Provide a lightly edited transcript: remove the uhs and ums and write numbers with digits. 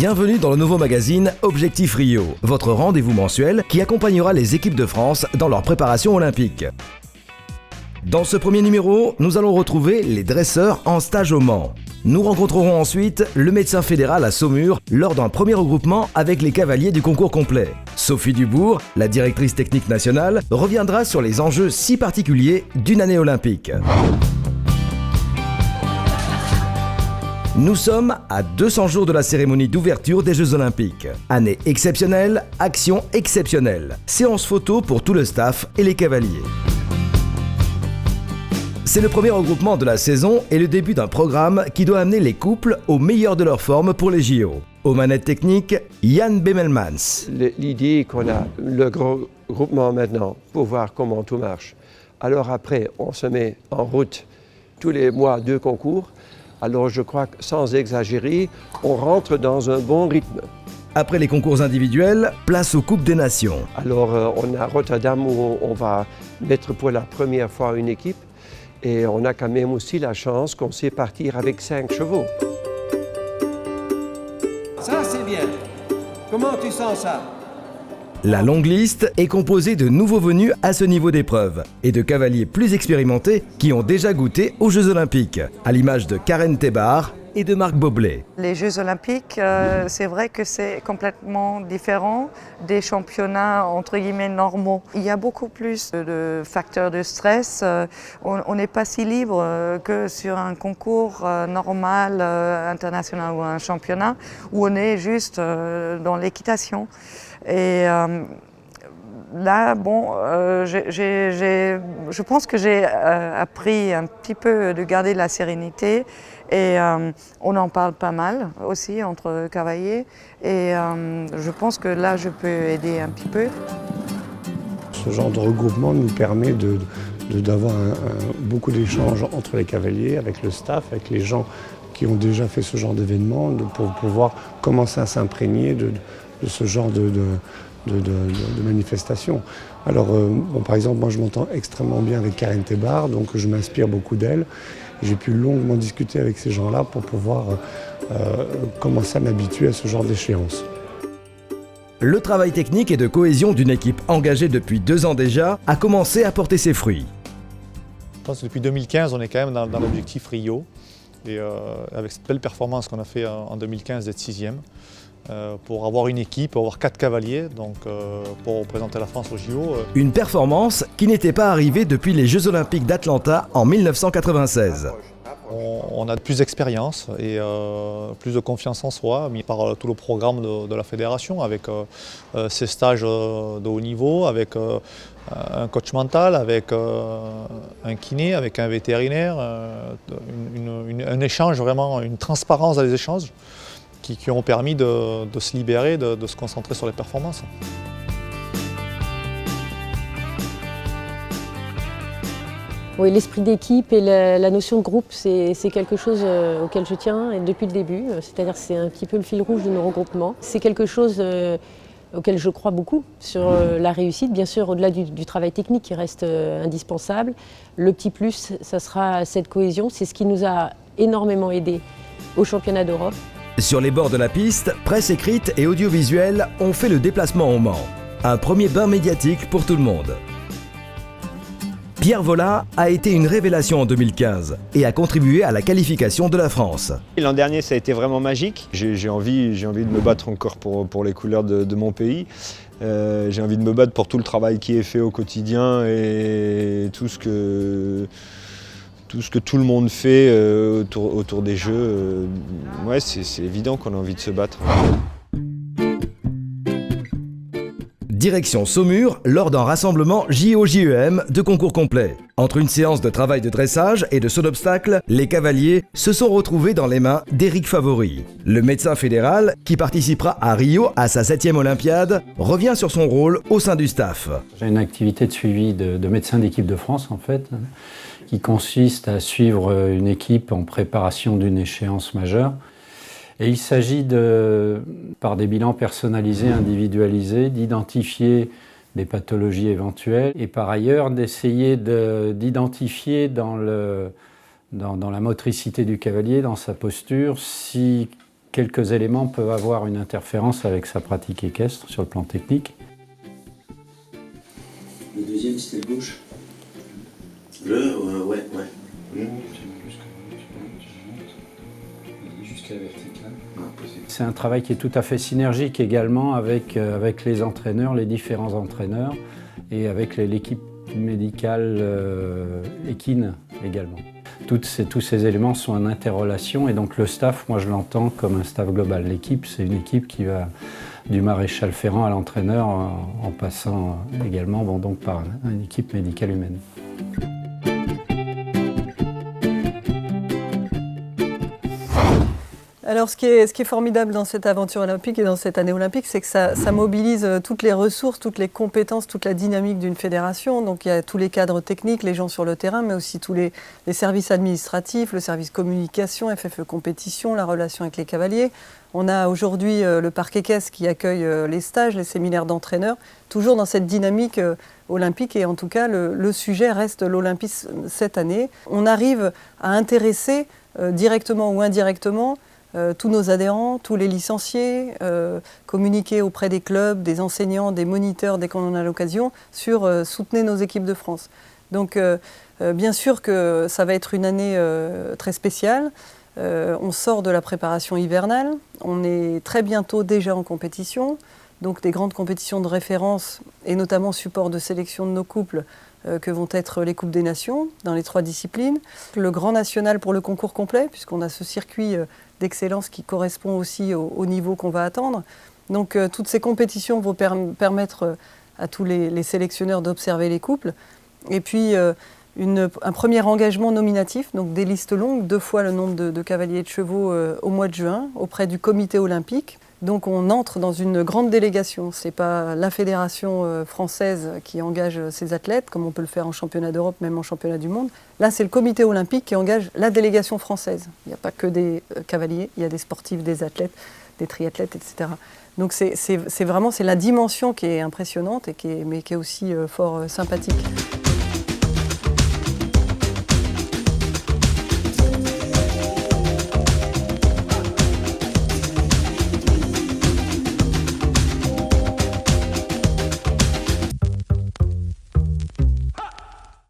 Bienvenue dans le nouveau magazine Objectif Rio, votre rendez-vous mensuel qui accompagnera les équipes de France dans leur préparation olympique. Dans ce premier numéro, nous allons retrouver les dresseurs en stage au Mans. Nous rencontrerons ensuite le médecin fédéral à Saumur lors d'un premier regroupement avec les cavaliers du concours complet. Sophie Dubourg, la directrice technique nationale, reviendra sur les enjeux si particuliers d'une année olympique. Nous sommes à 200 jours de la cérémonie d'ouverture des Jeux Olympiques. Année exceptionnelle, action exceptionnelle. Séance photo pour tout le staff et les cavaliers. C'est le premier regroupement de la saison et le début d'un programme qui doit amener les couples au meilleur de leur forme pour les JO. Aux manettes techniques, Yann Bemelmans. L'idée qu'on a le gros groupement maintenant pour voir comment tout marche. Alors après, on se met en route tous les mois 2 concours. Alors je crois que sans exagérer, on rentre dans un bon rythme. Après les concours individuels, place aux Coupes des Nations. Alors on a Rotterdam où on va mettre pour la première fois une équipe. Et on a quand même aussi la chance qu'on sait partir avec 5 chevaux. Ça c'est bien. Comment tu sens ça? La longue liste est composée de nouveaux venus à ce niveau d'épreuve et de cavaliers plus expérimentés qui ont déjà goûté aux Jeux Olympiques, à l'image de Karen Tebar et de Marc Boblet. Les Jeux Olympiques, c'est vrai que c'est complètement différent des championnats entre guillemets normaux. Il y a beaucoup plus de facteurs de stress. On n'est pas si libre que sur un concours normal, international ou un championnat où on est juste dans l'équitation. Et là, bon, je pense que j'ai appris un petit peu de garder la sérénité et on en parle pas mal aussi entre cavaliers et je pense que là, je peux aider un petit peu. Ce genre de regroupement nous permet d'avoir beaucoup d'échanges entre les cavaliers, avec le staff, avec les gens qui ont déjà fait ce genre d'événement, pour pouvoir commencer à s'imprégner de ce genre de manifestations. Alors, par exemple, moi je m'entends extrêmement bien avec Karen Tebar, donc je m'inspire beaucoup d'elle. J'ai pu longuement discuter avec ces gens-là pour pouvoir commencer à m'habituer à ce genre d'échéance. Le travail technique et de cohésion d'une équipe engagée depuis 2 ans déjà a commencé à porter ses fruits. Je pense que depuis 2015, on est quand même dans l'objectif Rio. Et avec cette belle performance qu'on a fait en 2015 d'être 6e, pour avoir une équipe, pour avoir 4 cavaliers, donc pour représenter la France au JO. Une performance qui n'était pas arrivée depuis les Jeux Olympiques d'Atlanta en 1996. On a plus d'expérience et plus de confiance en soi, mis par tout le programme de la fédération, avec ces stages de haut niveau, avec un coach mental, avec un kiné, avec un vétérinaire, un échange vraiment, une transparence dans les échanges qui ont permis de se libérer, de se concentrer sur les performances. Oui, l'esprit d'équipe et la notion de groupe, c'est quelque chose auquel je tiens et depuis le début. C'est-à-dire c'est un petit peu le fil rouge de nos regroupements. C'est quelque chose auquel je crois beaucoup sur la réussite, bien sûr au-delà du travail technique qui reste indispensable. Le petit plus, ça sera cette cohésion, c'est ce qui nous a énormément aidés au championnat d'Europe. Sur les bords de la piste, presse écrite et audiovisuelle ont fait le déplacement au Mans. Un premier bain médiatique pour tout le monde. Pierre Volat a été une révélation en 2015 et a contribué à la qualification de la France. L'an dernier, ça a été vraiment magique. J'ai envie de me battre encore pour les couleurs de mon pays. J'ai envie de me battre pour tout le travail qui est fait au quotidien et tout ce que tout le monde fait autour des Jeux. Ouais, c'est évident qu'on a envie de se battre. Direction Saumur lors d'un rassemblement JO-JEM de concours complet. Entre une séance de travail de dressage et de saut d'obstacle, les cavaliers se sont retrouvés dans les mains d'Éric Favori. Le médecin fédéral, qui participera à Rio à sa 7e Olympiade, revient sur son rôle au sein du staff. J'ai une activité de suivi de médecin d'équipe de France en fait, qui consiste à suivre une équipe en préparation d'une échéance majeure. Et il s'agit par des bilans personnalisés, individualisés, d'identifier des pathologies éventuelles et par ailleurs d'essayer d'identifier dans la motricité du cavalier, dans sa posture, si quelques éléments peuvent avoir une interférence avec sa pratique équestre sur le plan technique. Le deuxième, c'était le gauche. Ouais. Jusqu'à la verticale. C'est un travail qui est tout à fait synergique également avec les entraîneurs, les différents entraîneurs et avec l'équipe médicale équine également. Tous ces éléments sont en interrelation et donc le staff, moi je l'entends comme un staff global. L'équipe, c'est une équipe qui va du maréchal ferrant à l'entraîneur en passant également donc par une équipe médicale humaine. Alors ce qui est formidable dans cette aventure olympique et dans cette année olympique, c'est que ça mobilise toutes les ressources, toutes les compétences, toute la dynamique d'une fédération. Donc il y a tous les cadres techniques, les gens sur le terrain, mais aussi tous les services administratifs, le service communication, FFE compétition, la relation avec les cavaliers. On a aujourd'hui le parc équestre qui accueille les stages, les séminaires d'entraîneurs, toujours dans cette dynamique olympique et en tout cas le sujet reste l'Olympisme cette année. On arrive à intéresser directement ou indirectement tous nos adhérents, tous les licenciés, communiquer auprès des clubs, des enseignants, des moniteurs dès qu'on en a l'occasion sur soutenez nos équipes de France. Donc bien sûr que ça va être une année très spéciale. On sort de la préparation hivernale, on est très bientôt déjà en compétition, donc des grandes compétitions de référence et notamment support de sélection de nos couples que vont être les Coupes des Nations dans les 3 disciplines. Le Grand National pour le concours complet, puisqu'on a ce circuit d'excellence qui correspond aussi au niveau qu'on va attendre. Donc toutes ces compétitions vont permettre à tous les sélectionneurs d'observer les couples. Et puis un premier engagement nominatif, donc des listes longues, 2 fois le nombre de cavaliers et de chevaux au mois de juin, auprès du comité olympique. Donc on entre dans une grande délégation. Ce n'est pas la fédération française qui engage ses athlètes, comme on peut le faire en championnat d'Europe, même en championnat du monde. Là, c'est le comité olympique qui engage la délégation française. Il n'y a pas que des cavaliers, il y a des sportifs, des athlètes, des triathlètes, etc. Donc c'est la dimension qui est impressionnante, mais qui est aussi fort sympathique.